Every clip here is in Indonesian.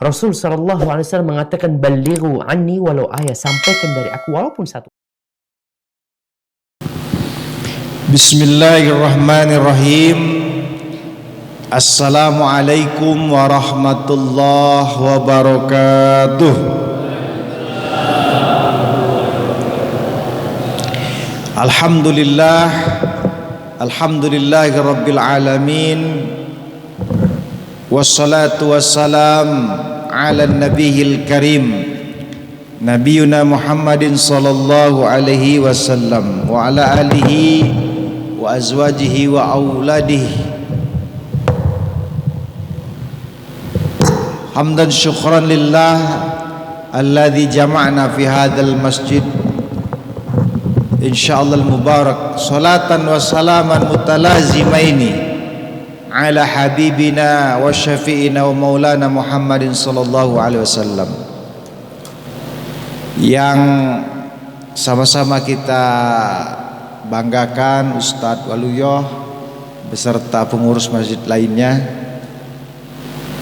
Rasul sallallahu alaihi wasallam mengatakan, "Ballighu anni walau ayat." Sampaikan dari aku walaupun satu. Bismillahirrahmanirrahim. Assalamualaikum warahmatullahi wabarakatuh. Alhamdulillah, alhamdulillahi rabbil alamin. Wassalatu wassalam ala nabiyil karim, Nabiyuna Muhammadin sallallahu alaihi wasallam wa ala alihi wa azwajihi wa auladihi. Hamdan syukran lillah alladzi jama'na fi hadzal masjid insyaallah al-mubarak, salatan wa salaman mutalazimaini ala habibina wa syafi'ina wa maulana Muhammadin sallallahu alaihi wasallam, yang sama-sama kita banggakan Ustadz Waluyo beserta pengurus masjid lainnya,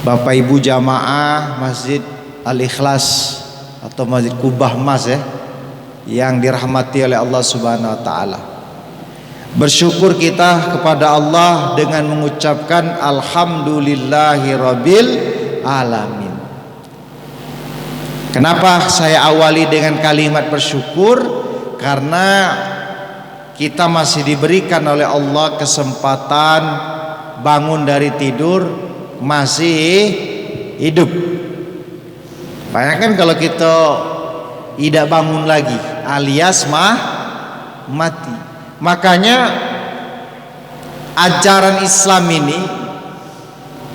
Bapak Ibu jamaah Masjid Al-Ikhlas atau Masjid Kubah Mas yang dirahmati oleh Allah Subhanahu wa taala. Bersyukur kita kepada Allah dengan mengucapkan alhamdulillahirabbil alamin. Kenapa saya awali dengan kalimat bersyukur? Karena kita masih diberikan oleh Allah kesempatan bangun dari tidur masih hidup. Bayangkan kalau kita tidak bangun lagi alias mati. Makanya ajaran Islam ini,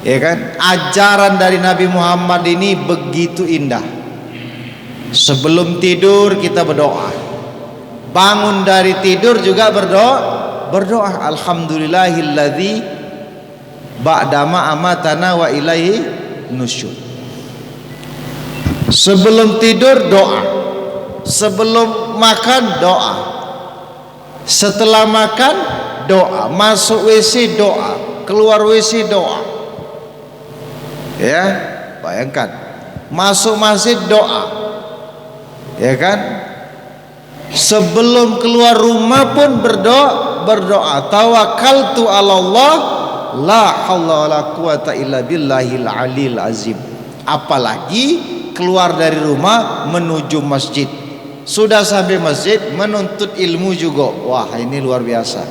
ya kan, ajaran dari Nabi Muhammad ini begitu indah. Sebelum tidur kita berdoa, bangun dari tidur juga berdoa alhamdulillahilladzi ba'dama amatana wa ilaihi nusyur. Sebelum tidur doa, sebelum makan doa, setelah makan doa, masuk WC doa, keluar WC doa. Ya, bayangkan, masuk masjid doa, ya kan? Sebelum keluar rumah pun berdoa. Tawakkaltu 'alallah, la haula wala quwata illa billahil aliyil azim. Apalagi keluar dari rumah menuju masjid. Sudah sampai masjid menuntut ilmu juga. Wah, ini luar biasa.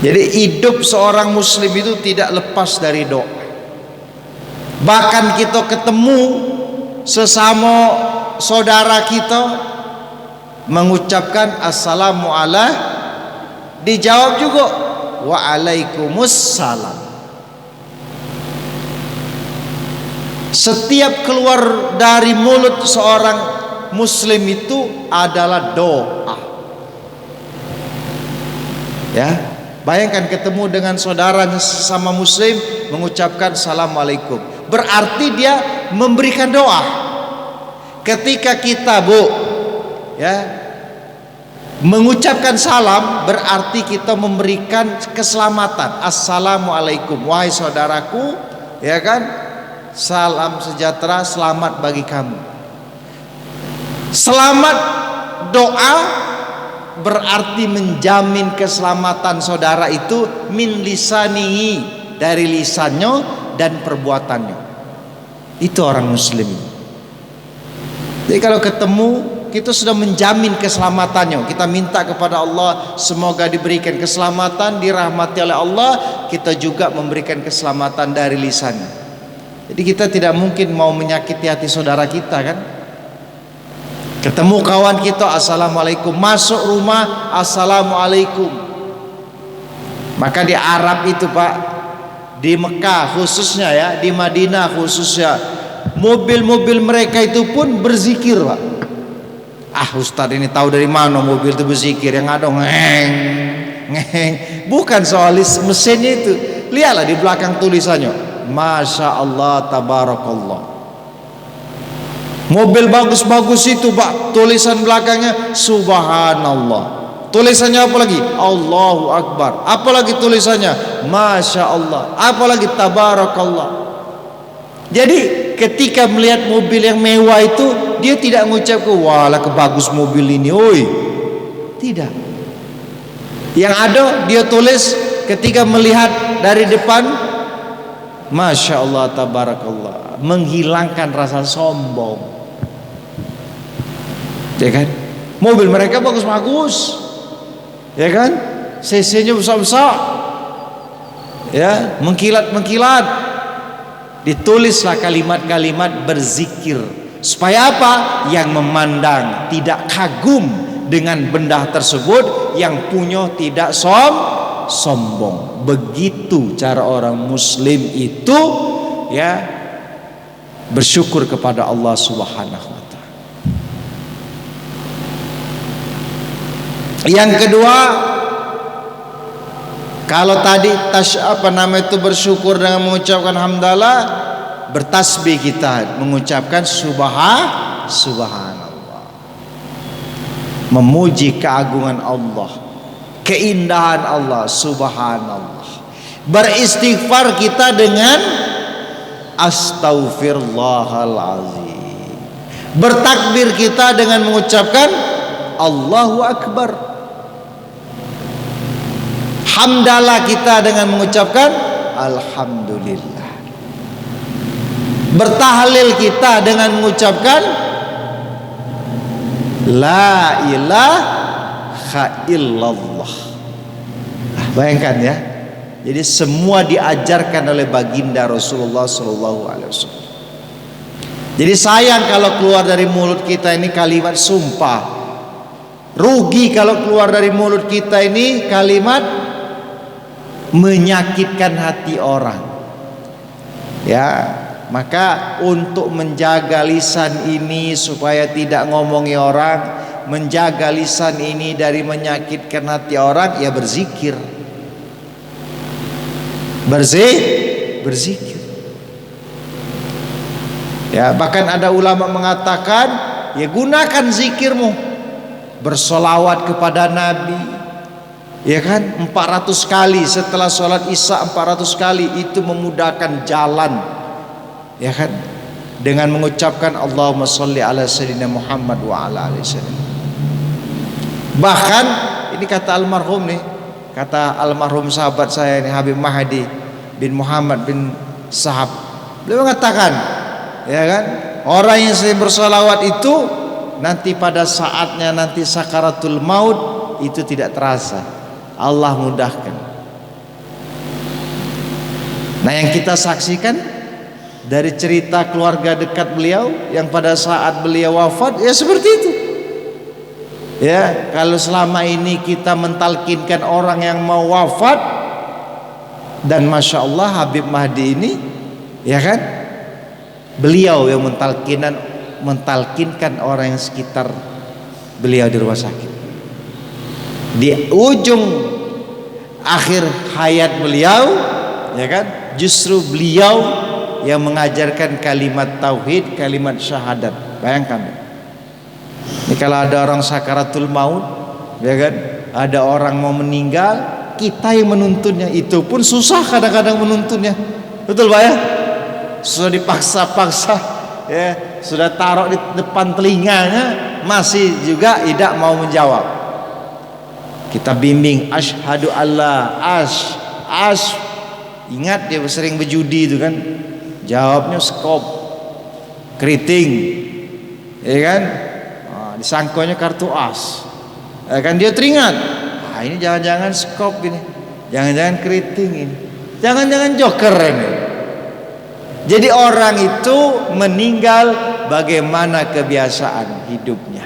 Jadi hidup seorang muslim itu tidak lepas dari doa. Bahkan kita ketemu sesama saudara kita mengucapkan assalamualaikum, dijawab juga waalaikumsalam. Setiap keluar dari mulut seorang muslim itu adalah doa. Ya, bayangkan ketemu dengan saudaranya sesama muslim mengucapkan assalamualaikum, berarti dia memberikan doa. Ketika kita mengucapkan salam, berarti kita memberikan keselamatan. Assalamualaikum, wahai saudaraku, ya kan, salam sejahtera, selamat bagi kamu. Selamat doa berarti menjamin keselamatan saudara itu min lisanihi, dari lisannya dan perbuatannya. Itu orang muslim. Jadi kalau ketemu kita sudah menjamin keselamatannya. Kita minta kepada Allah semoga diberikan keselamatan, dirahmati oleh Allah. Kita juga memberikan keselamatan dari lisannya. Jadi kita tidak mungkin mau menyakiti hati saudara kita, kan? Ketemu kawan kita assalamualaikum, masuk rumah assalamualaikum. Maka di Arab itu Pak, di Mekah khususnya ya, di Madinah khususnya, mobil-mobil mereka itu pun berzikir Pak. Ustadz ini tahu dari mana mobil itu berzikir? Yang ada ngeng. Bukan soal mesinnya itu. Lihatlah di belakang tulisannya, Masya Allah tabarakallah. Mobil bagus-bagus itu Pak, tulisan belakangnya Subhanallah. Tulisannya apa lagi? Allahu Akbar. Apa lagi tulisannya? Masya Allah. Apa lagi? Tabarakallah. Jadi ketika melihat mobil yang mewah itu, dia tidak mengucapkan walah kebagus mobil ini, oi. Tidak. Yang ada dia tulis ketika melihat dari depan, Masya Allah tabarakallah, menghilangkan rasa sombong. Ya kan? Mobil mereka bagus-bagus, ya kan? CC-nya besar-besar, ya, mengkilat-mengkilat. Ditulislah kalimat-kalimat berzikir. Supaya apa? Yang memandang tidak kagum dengan benda tersebut, yang punya tidak sombong. Begitu cara orang muslim itu, ya, bersyukur kepada Allah Subhanahu wa taala. Yang kedua, kalau tadi bersyukur dengan mengucapkan hamdalah, bertasbih kita mengucapkan subhanallah, memuji keagungan Allah, keindahan Allah, subhanallah. Beristighfar kita dengan astaghfirullahalazim. Bertakbir kita dengan mengucapkan Allahu Akbar. Hamdalah kita dengan mengucapkan alhamdulillah. Bertahlil kita dengan mengucapkan la ilaha illallah. Bayangkan ya. Jadi semua diajarkan oleh baginda Rasulullah sallallahu alaihi wasallam. Jadi sayang kalau keluar dari mulut kita ini kalimat sumpah. Rugi kalau keluar dari mulut kita ini kalimat menyakitkan hati orang. Ya, maka untuk menjaga lisan ini supaya tidak ngomongi orang, menjaga lisan ini dari menyakitkan hati orang, ya berzikir. Berzikir. Ya, bahkan ada ulama mengatakan, ya gunakan zikirmu. Bersolawat kepada Nabi, ya kan, 400 kali setelah sholat isya, 400 kali itu memudahkan jalan, ya kan, dengan mengucapkan Allahumma sholli ala sayyidina Muhammad wa ala alihi wasallam. Bahkan ini kata almarhum nih, kata almarhum sahabat saya ini Habib Mahdi bin Muhammad bin Sahab, beliau mengatakan, ya kan, orang yang sering bersolawat itu nanti pada saatnya nanti sakaratul maut itu tidak terasa, Allah mudahkan. Nah, yang kita saksikan dari cerita keluarga dekat beliau yang pada saat beliau wafat, ya seperti itu. Ya, kalau selama ini kita mentalkinkan orang yang mau wafat, dan Masya Allah Habib Mahdi ini, ya kan, beliau yang mentalkinkan orang yang sekitar beliau di rumah sakit. Di ujung akhir hayat beliau, ya kan, justru beliau yang mengajarkan kalimat tauhid, kalimat syahadat. Bayangkan, ini kalau ada orang sakaratul maut, ya kan, ada orang mau meninggal, kita yang menuntunnya, itu pun susah kadang-kadang menuntunnya. Betul Pak ya? Sudah dipaksa-paksa, ya, sudah taruh di depan telinganya, masih juga tidak mau menjawab. Kita bimbing, asyhadu alla ingat dia sering berjudi itu kan, jawabnya skop, keriting, ya kan, disangkonya kartu as, ya kan, dia teringat, ini jangan-jangan skop ini, jangan-jangan keriting ini, jangan-jangan joker ini. Jadi orang itu meninggal bagaimana kebiasaan hidupnya.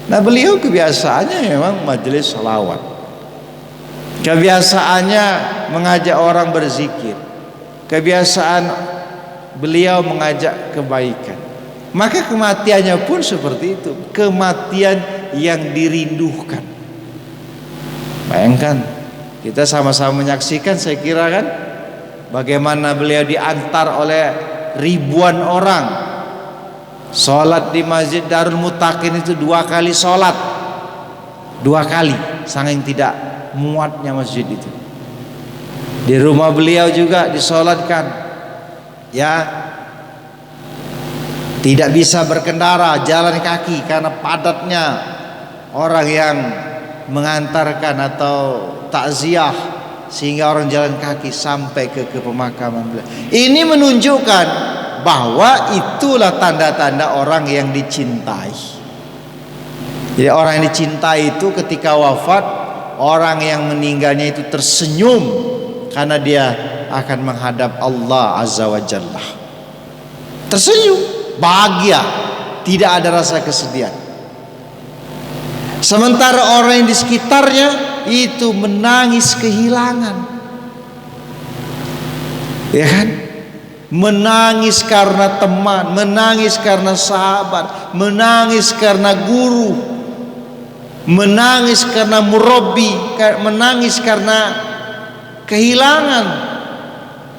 Nah, beliau kebiasaannya memang majelis salawat. Kebiasaannya mengajak orang berzikir. Kebiasaan beliau mengajak kebaikan. Maka kematiannya pun seperti itu, kematian yang dirindukan. Bayangkan, kita sama-sama menyaksikan, saya kira kan, bagaimana beliau diantar oleh ribuan orang. Sholat di Masjid Darul Mutakin itu 2 kali sholat, 2 kali, saking tidak muatnya masjid itu. Di rumah beliau juga disolatkan, ya, Tidak bisa berkendara, jalan kaki karena padatnya orang yang mengantarkan atau takziah, sehingga orang jalan kaki sampai ke pemakaman beliau. Ini menunjukkan bahwa itulah tanda-tanda orang yang dicintai. Jadi orang yang dicintai itu ketika wafat, orang yang meninggalnya itu tersenyum karena dia akan menghadap Allah Azza wa Jalla. Tersenyum, bahagia, tidak ada rasa kesedihan. Sementara orang yang di sekitarnya itu menangis kehilangan, ya kan? Menangis karena teman, menangis karena sahabat, menangis karena guru, menangis karena murabbi, menangis karena kehilangan,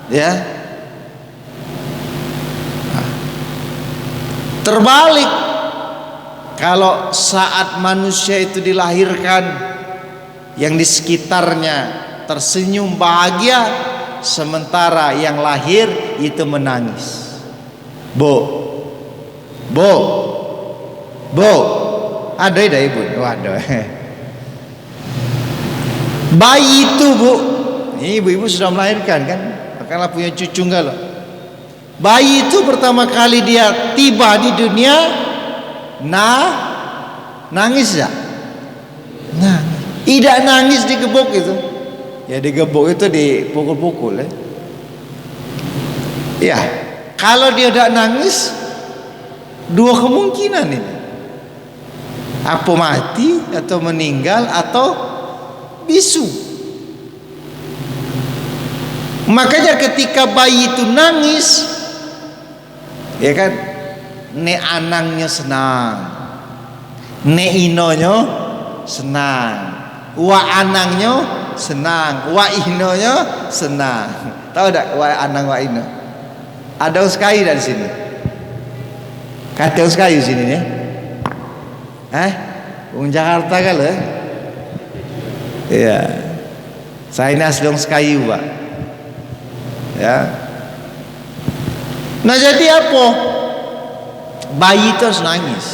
ya. Terbalik, kalau saat manusia itu dilahirkan, yang di sekitarnya tersenyum bahagia, sementara yang lahir itu menangis. Bu, ada ibu, waduh. Bayi itu bu, ini ibu-ibu sudah melahirkan kan, makanya punya cucu enggak loh. Bayi itu pertama kali dia tiba di dunia, nangis ya? Tidak nangis digebuk itu. Ya digebuk itu dipukul-pukul ya. Ya, kalau dia tidak nangis, dua kemungkinan ini. Apa mati atau meninggal atau bisu. Makanya ketika bayi itu nangis, ya kan, ne anangnya senang, ne inonyo senang, wa anangnya senang, wa inonyo senang. Tahu tak wa anang wa ino? Ada sekali dari sini. Kata sekali sini nih. Wong Jakarta kali ya. Iya. Saya ini asli Sekayu, Pak. Ya. Nah jadi apa? Bayi itu harus nangis.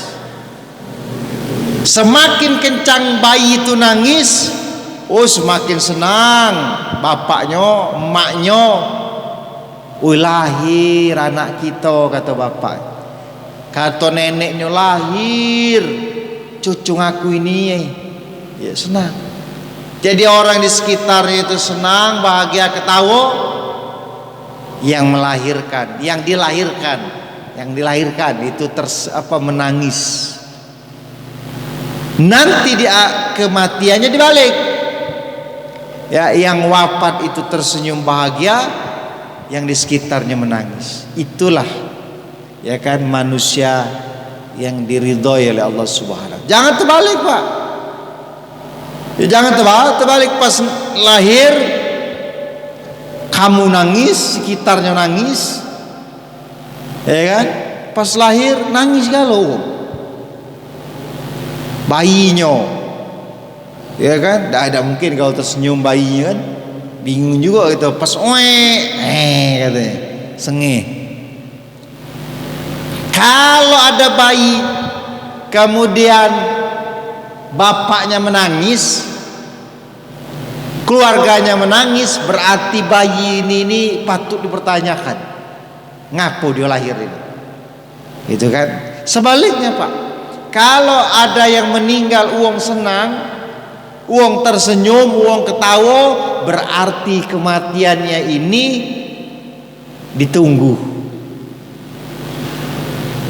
Semakin kencang bayi itu nangis, semakin senang bapaknya, emaknya. Lahir anak kita, kata bapak. Kata neneknya, lahir cucu aku ini. Ya senang. Jadi orang di sekitarnya itu senang, bahagia, ketawa. Yang melahirkan, yang dilahirkan itu menangis. Nanti kematiannya dibalik. Ya, yang wafat itu tersenyum bahagia, yang di sekitarnya menangis. Itulah, ya kan, manusia yang diridhoi oleh Allah Subhanahu. Jangan terbalik, Pak. Ya, jangan terbalik pas lahir kamu nangis, sekitarnya nangis, ya kan? Pas lahir nangis galau, bayinya, ya kan? Tidak ada mungkin kalau tersenyum bayinya kan, bingung juga gitu. Pas katanya sengih. Kalau ada bayi kemudian bapaknya menangis, keluarganya menangis, berarti bayi ini patut dipertanyakan, ngapo dia lahir ini, gitu kan? Sebaliknya Pak, kalau ada yang meninggal uang senang, uang tersenyum, uang ketawa, berarti kematiannya ini ditunggu,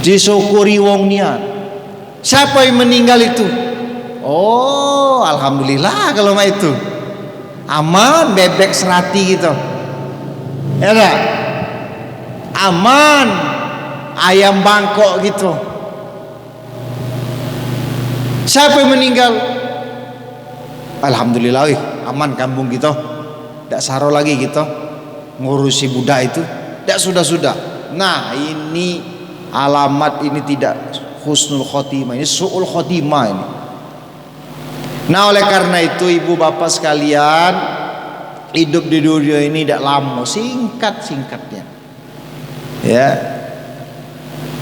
disyukuri wong niat. Siapa yang meninggal itu? Oh, alhamdulillah kalau mah itu aman, bebek serati gitu, ya enggak? Aman, ayam Bangkok gitu. Siapa yang meninggal? Alhamdulillah, aman kampung gitu, tidak saro lagi gitu, ngurusi budak itu, tidak sudah. Nah ini alamat, ini tidak husnul khotimah, ini su'ul khotimah ini. Nah oleh karena itu ibu bapak sekalian, hidup di dunia ini tidak lama, singkat-singkatnya, ya.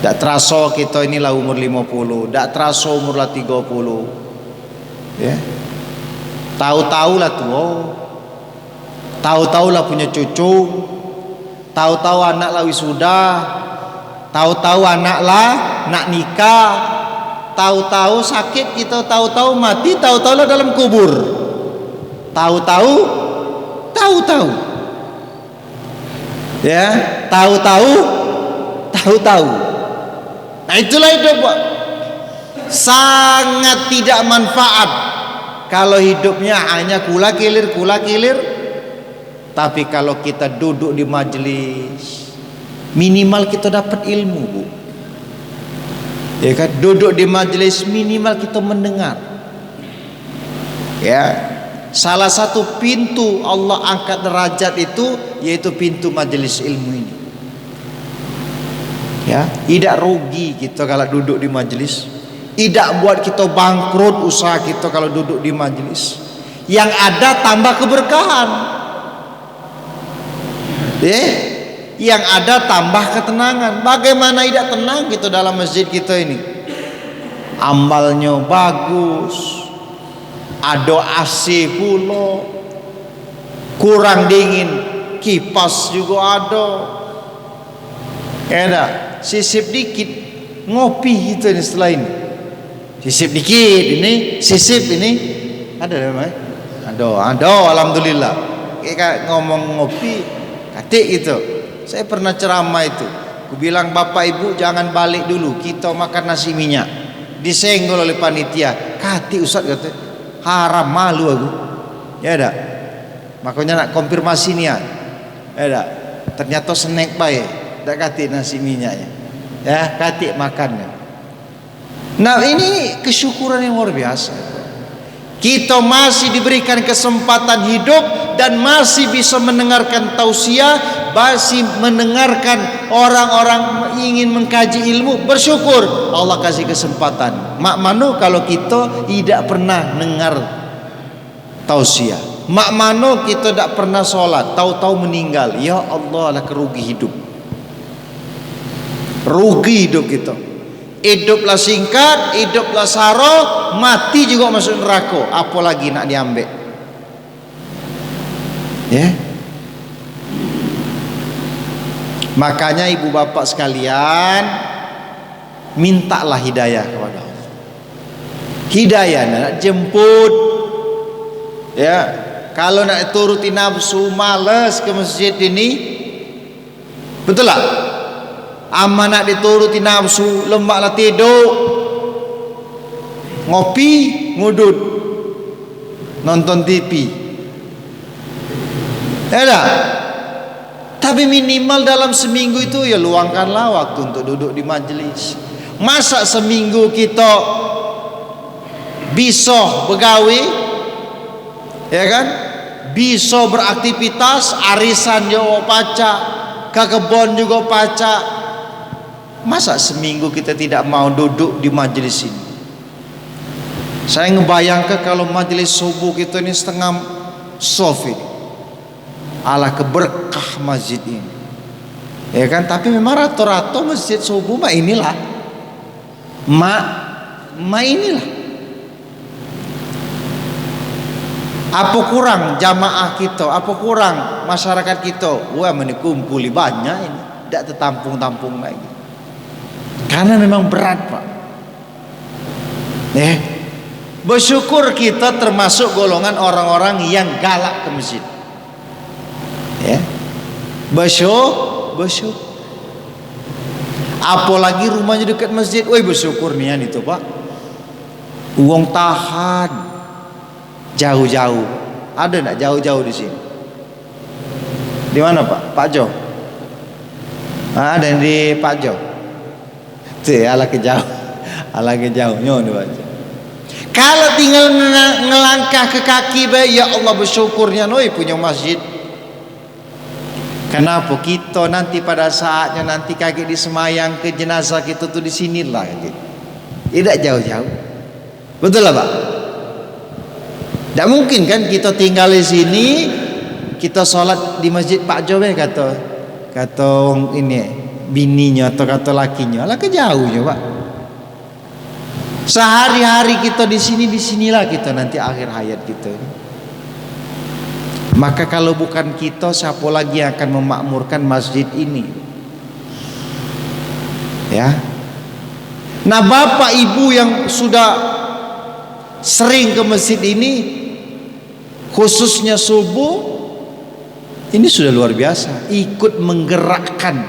Tak terasa kita inilah umur 50, tak terasa umur lah 30. Ya. Tahu-tahu lah tua. Tahu-tahu lah punya cucu. Tahu-tahu anak lah wisuda. Tahu-tahu anak lah nak nikah. Tahu-tahu sakit kita, tahu-tahu mati, tahu-tahu lah dalam kubur. Tahu-tahu, tahu-tahu. Ya, tahu-tahu, tahu-tahu. Nah itulah hidup, Pak. Sangat tidak manfaat kalau hidupnya hanya kula kilir. Tapi kalau kita duduk di majelis, minimal kita dapat ilmu, Bu. Ya kan, duduk di majelis minimal kita mendengar. Ya, salah satu pintu Allah angkat derajat itu yaitu pintu majelis ilmu ini. Ya, tidak rugi kita kalau duduk di majelis. Tidak buat kita bangkrut usaha kita kalau duduk di majelis. Yang ada tambah keberkahan. Yang ada tambah ketenangan. Bagaimana tidak tenang kita dalam masjid kita ini? Amalnya bagus. Ada AC pula. Kurang dingin, kipas juga ada. Ada sisip dikit ngopi gitu ini setelah ini. Sisip dikit ini, sisip ini ada namanya. Ada, alhamdulillah. Kayak ngomong ngopi, katik gitu. Saya pernah ceramah itu. Aku bilang bapak ibu jangan balik dulu, kita makan nasi minyak. Disenggol oleh panitia. Katik Ustaz kata, haram, malu aku. Ya ada. Makanya nak konfirmasi nih ya. Ada. Ternyata snack baik. Tak katik nasi minyaknya, ya katik makannya. Nah ini kesyukuran yang luar biasa. Kita masih diberikan kesempatan hidup dan masih bisa mendengarkan tausiah, masih mendengarkan orang-orang ingin mengkaji ilmu. Bersyukur Allah kasih kesempatan. Mak mano kalau kita tidak pernah dengar tausiah. Mak mano kita tidak pernah sholat, tahu-tahu meninggal. Ya Allah lah kerugi hidup. Rugi hidup kita. Hiduplah singkat, hiduplah saro, mati juga masuk neraka. Apalagi nak diambil. Ya. Makanya ibu bapak sekalian, mintalah hidayah kepada Allah. Hidayah nak jemput. Ya. Kalau nak turuti nafsu, malas ke masjid ini, betul tak? Amanat dituruti nafsu, lembaklah tidur, ngopi, ngudut, nonton TV. Ya dah. Tapi minimal dalam seminggu itu ya luangkanlah waktu untuk duduk di majelis. Masa seminggu kita bisa begawe, ya kan? Bisa beraktivitas, arisan juga pacak, ke kebun juga pacak. Masa seminggu kita tidak mau duduk di majelis ini? Saya ngebayangkan kalau majelis subuh kita ini setengah soft ini. Ala keberkah masjid ini. Ya kan? Tapi memang rata-rata masjid subuh mah inilah. Inilah. Apa kurang jamaah kita? Apa kurang masyarakat kita? Wah, menikumpuli banyak ini. Tidak tertampung-tampung lagi. Karena memang berat, Pak. Bersyukur kita termasuk golongan orang-orang yang galak ke masjid. Ya. Bersyukur. Apalagi rumahnya dekat masjid. Woi, bersyukur nian itu, Pak. Uang tahan jauh-jauh. Ada enggak jauh-jauh di sini? Di mana, Pak? Pak Jo. Ada di Pak Jo. Ala kejauh nyon baca. Kalau tinggal ngelangkah ke kaki ya Allah bersyukurnya noi punya masjid. Kenapa kita nanti pada saatnya nanti kaki disemayang ke jenazah kita tuh di sinilah gitu. Tidak jauh-jauh. Betul lah, Pak? Tidak mungkin kan kita tinggal di sini, kita sholat di masjid Pak Jobe kata ini bininya atau kata lakinya, lah kejauhnya Pak. Sehari-hari kita di sinilah kita nanti akhir hayat kita. Maka kalau bukan kita, siapa lagi yang akan memakmurkan masjid ini? Ya. Nah, bapak ibu yang sudah sering ke masjid ini, khususnya subuh, ini sudah luar biasa, ikut menggerakkan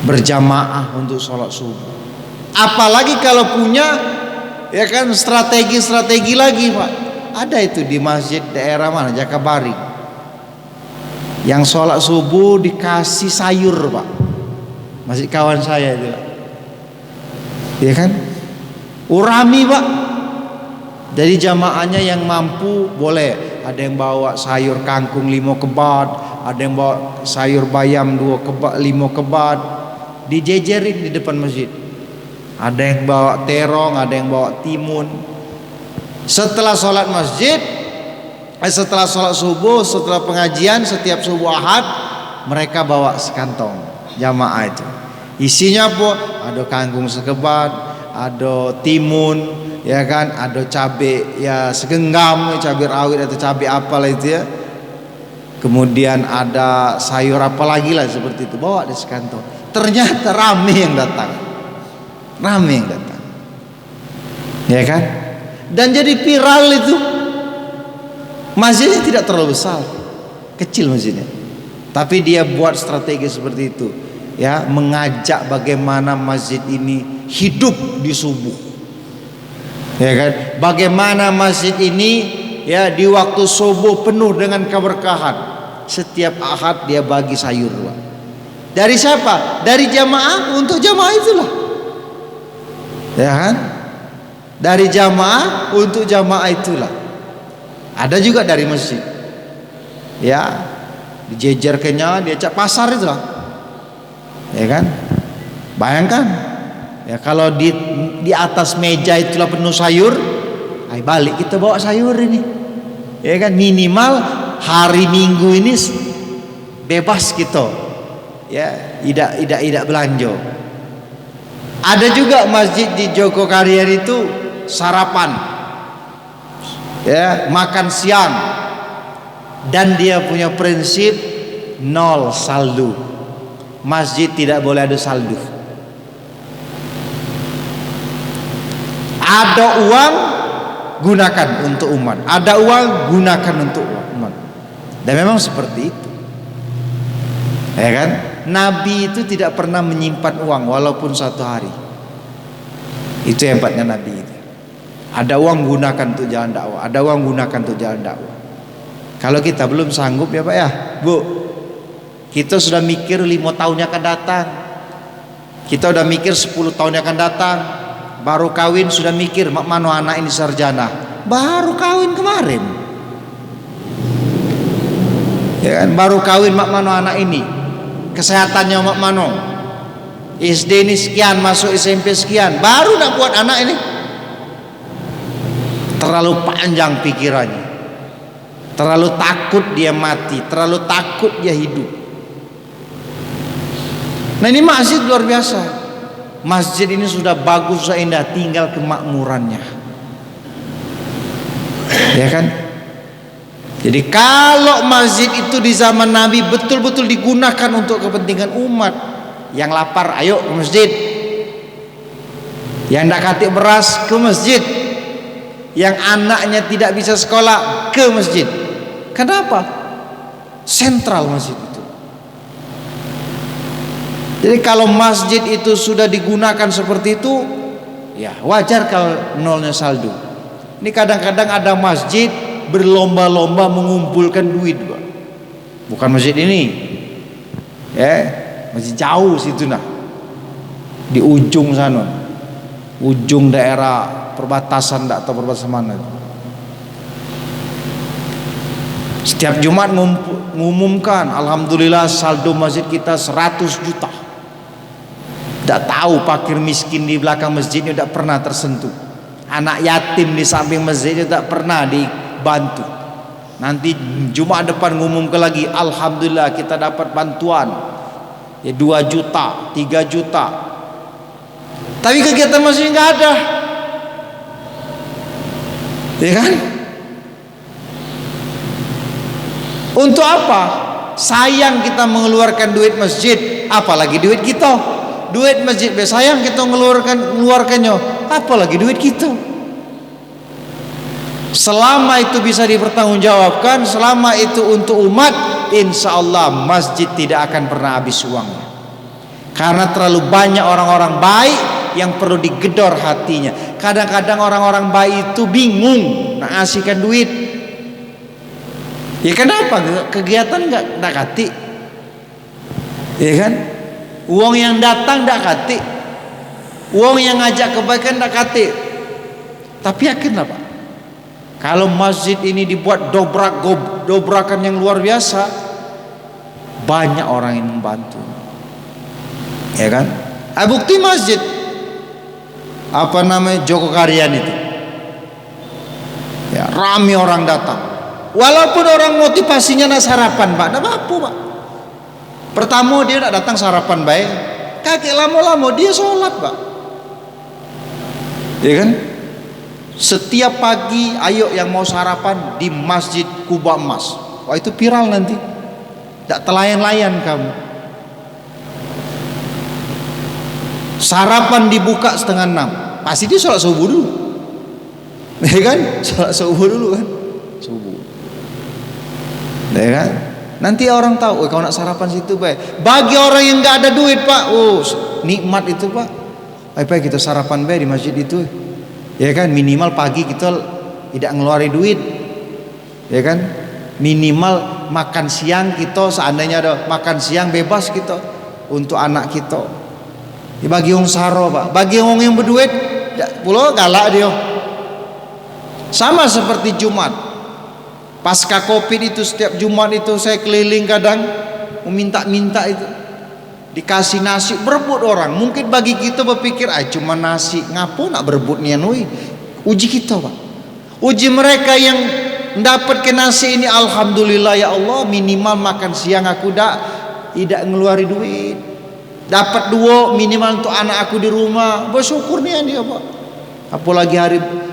berjamaah untuk sholat subuh. Apalagi kalau punya, ya kan, strategi lagi Pak. Ada itu di masjid daerah mana, Jakabaring, yang sholat subuh dikasih sayur Pak. Masih kawan saya itu, ya kan, urami Pak. Jadi jamaahnya yang mampu boleh, ada yang bawa sayur kangkung 5 kebat, ada yang bawa sayur bayam 5 kebat, dijejerin di depan masjid. Ada yang bawa terong, ada yang bawa timun. Setelah sholat masjid, setelah sholat subuh, setelah pengajian setiap subuh Ahad, mereka bawa sekantong jamaah itu. Isinya apa? Ada kangkung sekebat, ada timun, ya kan, ada cabai ya segenggam, cabai rawit atau cabai apalah itu ya. Kemudian ada sayur apa lagi lah seperti itu, bawa di sekantong. Ternyata rame yang datang, ya kan? Dan jadi viral itu. Masjidnya tidak terlalu besar, kecil masjidnya, tapi dia buat strategi seperti itu, ya, mengajak bagaimana masjid ini hidup di subuh, ya kan? Bagaimana masjid ini, ya, di waktu subuh penuh dengan keberkahan. Setiap Ahad dia bagi sayur, Pak. Dari siapa? Dari jamaah, untuk jamaah itulah, ya kan? Dari jamaah untuk jamaah itulah. Ada juga dari masjid, ya, dijejerkannya, dia cak pasar itulah, ya kan? Bayangkan, ya, kalau di atas meja itulah penuh sayur, ay balik kita bawa sayur ini, ya kan? Minimal hari Minggu ini bebas kita, ya, tidak belanja. Ada juga masjid di Jogokarian itu sarapan, ya, makan siang, dan dia punya prinsip 0 saldo. Masjid tidak boleh ada saldo. Ada uang, gunakan untuk umat. Ada uang, gunakan untuk umat. Dan memang seperti itu, ya kan? Nabi itu tidak pernah menyimpan uang walaupun 1 hari. Itu hebatnya Nabi itu. Ada uang, gunakan untuk jalan dakwah. Ada uang, gunakan untuk jalan dakwah. Kalau kita belum sanggup, ya Pak ya, Bu, kita sudah mikir 5 tahun yang akan datang, kita udah mikir 10 tahun yang akan datang. Baru kawin sudah mikir mak mano anak ini sarjana. Baru kawin kemarin, ya kan? Baru kawin mak mano anak ini, kesehatannya mak mano, SD ini sekian, masuk SMP sekian, baru nak buat anak ini. Terlalu panjang pikirannya, terlalu takut dia mati, terlalu takut dia hidup. Nah, ini masjid luar biasa. Masjid ini sudah bagus, sudah indah, tinggal kemakmurannya, ya kan? Jadi kalau masjid itu di zaman Nabi betul-betul digunakan untuk kepentingan umat, yang lapar ayo ke masjid, yang tidak katik beras ke masjid, yang anaknya tidak bisa sekolah ke masjid. Kenapa? Sentral masjid itu. Jadi kalau masjid itu sudah digunakan seperti itu, ya wajar kalau nolnya saldo. Ini kadang-kadang ada masjid berlomba-lomba mengumpulkan duit, Pak. Bukan masjid ini, ya, masjid jauh situ nah, di ujung sana, ujung daerah perbatasan atau perbatasan mana. Setiap Jumat mengumumkan, alhamdulillah saldo masjid kita 100 juta. Tidak tahu fakir miskin di belakang masjidnya tidak pernah tersentuh. Anak yatim di samping masjidnya tidak pernah dibantu. Nanti Jumat depan ngumumkan lagi, alhamdulillah kita dapat bantuan, Ya 2 juta, 3 juta. Tapi kegiatan masjid nggak ada. Ya kan? Untuk apa? Sayang kita mengeluarkan duit masjid, apalagi duit kita. Duit masjid sayang kita mengeluarkannya, apalagi duit kita. Selama itu bisa dipertanggungjawabkan, selama itu untuk umat, insya Allah masjid tidak akan pernah habis uangnya. Karena terlalu banyak orang-orang baik yang perlu digedor hatinya. Kadang-kadang orang-orang baik itu bingung nak ngasihkan duit. Ya kenapa? Kegiatan nggak kati, ya kan? Uang yang datang nggak kati, uang yang ngajak kebaikan nggak kati. Tapi yakinlah Pak, kalau masjid ini dibuat dobrakan yang luar biasa, banyak orang yang membantu, ya kan? Bukti masjid apa namanya Joko Karyan itu, ya rame orang datang. Walaupun orang motivasinya nak sarapan Pak, tidak apa-apa Pak. Pertama dia nak datang sarapan baik, kakek lama-lama dia sholat Pak, ya kan? Setiap pagi ayo yang mau sarapan di Masjid Kuba Emas. Wah itu viral nanti, tidak telayan-layan kamu. Sarapan dibuka 5:30, pasti dia sholat subuh dulu, ya kan? Sholat subuh dulu kan, subuh. Ya kan? Nanti orang tahu, oh, kalau nak sarapan situ baik. Bagi orang yang nggak ada duit Pak, oh nikmat itu Pak. Baik kita sarapan baik di masjid itu, ya kan? Minimal pagi kita tidak ngeluarin duit, ya kan? Minimal makan siang kita, seandainya ada makan siang bebas kita untuk anak kita. Ya, bagi orang saro Pak, bagi orang yang berduit, pulau galak dia. Sama seperti Jumat. Pasca Covid itu setiap Jumat itu saya keliling kadang meminta-minta itu, dikasih nasi, berebut orang. Mungkin bagi kita berpikir cuma nasi, ngapo nak berebut nian woi. Uji kita Pak, uji mereka yang dapat ke nasi ini. Alhamdulillah ya Allah, minimal makan siang aku tidak ngeluari duit, dapat 2 minimal untuk anak aku di rumah. Bersyukur nih dia Pak. Apalagi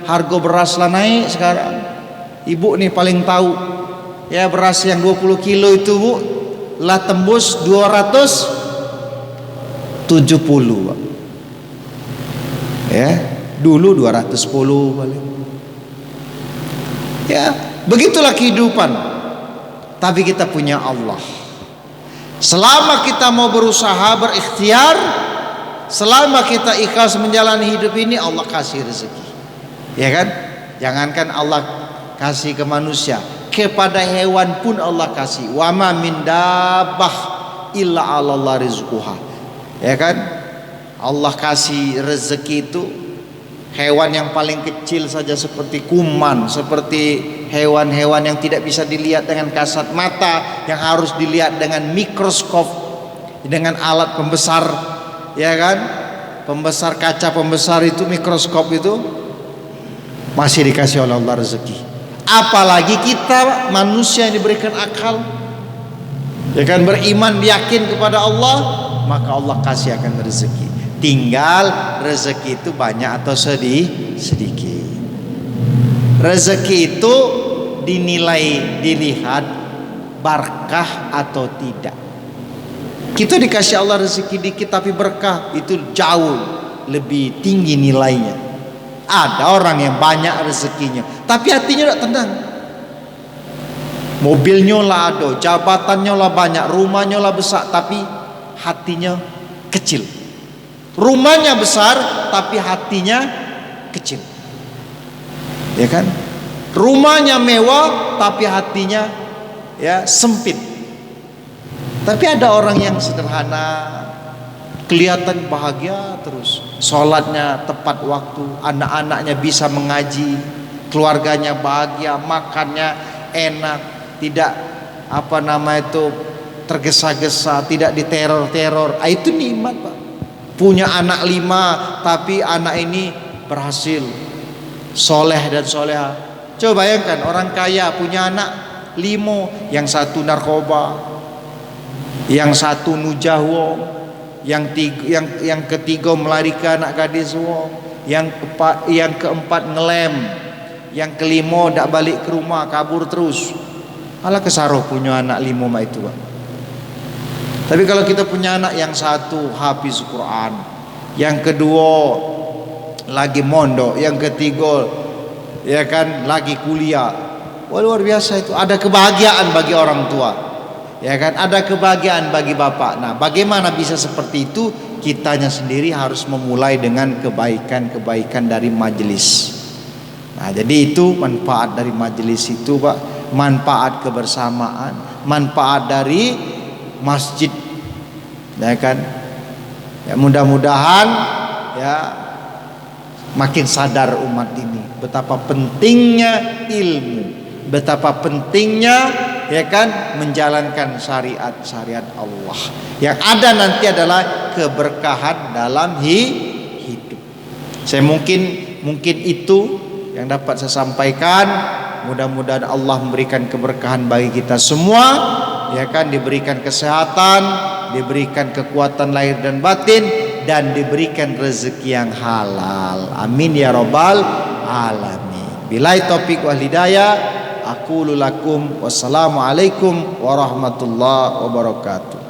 harga beras lah naik sekarang. Ibu nih paling tahu ya, beras yang 20 kilo itu Bu lah tembus 270 Pak. Ya dulu 210 paling. Ya begitulah kehidupan. Tapi kita punya Allah. Selama kita mau berusaha berikhtiar, selama kita ikhlas menjalani hidup ini, Allah kasih rezeki, ya kan? Jangankan Allah kasih ke manusia, kepada hewan pun Allah kasih. Wa ma min dabbah illa 'alallah rizquha. Ya kan? Allah kasih rezeki itu hewan yang paling kecil saja seperti kuman, seperti hewan-hewan yang tidak bisa dilihat dengan kasat mata, yang harus dilihat dengan mikroskop, dengan alat pembesar, ya kan? Pembesar kaca pembesar itu, mikroskop itu masih dikasih oleh Allah rezeki. Apalagi kita manusia yang diberikan akal, ya kan, beriman, yakin kepada Allah, maka Allah kasih akan rezeki. Tinggal rezeki itu banyak atau sedikit. Rezeki itu dilihat berkah atau tidak. Kita dikasih Allah rezeki dikit tapi berkah, itu jauh lebih tinggi nilainya. Ada orang yang banyak rezekinya tapi hatinya tidak tenang. Mobilnya lah ada, jabatannya lah banyak, rumahnya lah besar, tapi hatinya kecil. Rumahnya besar tapi hatinya kecil, ya kan? Rumahnya mewah tapi hatinya ya sempit. Tapi ada orang yang sederhana, kelihatan bahagia terus, sholatnya tepat waktu, anak-anaknya bisa mengaji, keluarganya bahagia, makannya enak, tidak tergesa-gesa, tidak diteror-teror. Itu nikmat Pak. Punya anak 5 tapi anak ini berhasil soleh dan soleha. Coba bayangkan orang kaya punya anak 5, yang 1 narkoba, yang satu nujah wong, yang ketiga melarikan anak gadis wong, yang keempat ngelem, yang kelima dak balik ke rumah, kabur terus. Alah kesaruh punya anak 5 mak itu, Pak. Tapi kalau kita punya anak yang satu hafiz Quran, yang kedua lagi mondok, yang ketiga ya kan lagi kuliah, wah luar biasa itu. Ada kebahagiaan bagi orang tua, ya kan, ada kebahagiaan bagi bapak. Nah, bagaimana bisa seperti itu? Kitanya sendiri harus memulai dengan kebaikan-kebaikan dari majelis. Nah, jadi itu manfaat dari majelis itu, Pak. Manfaat kebersamaan, manfaat dari masjid, ya kan. Ya, mudah-mudahan ya makin sadar umat ini betapa pentingnya ilmu, betapa pentingnya ya kan menjalankan syariat Allah. Yang ada nanti adalah keberkahan dalam hidup. Saya mungkin itu yang dapat saya sampaikan. Mudah-mudahan Allah memberikan keberkahan bagi kita semua, ya kan, diberikan kesehatan, diberikan kekuatan lahir dan batin, dan diberikan rezeki yang halal. Amin ya rabbal alamin. Billahi taufiq wal hidayah. Aqulu lakum wassalamu alaikum warahmatullahi wabarakatuh.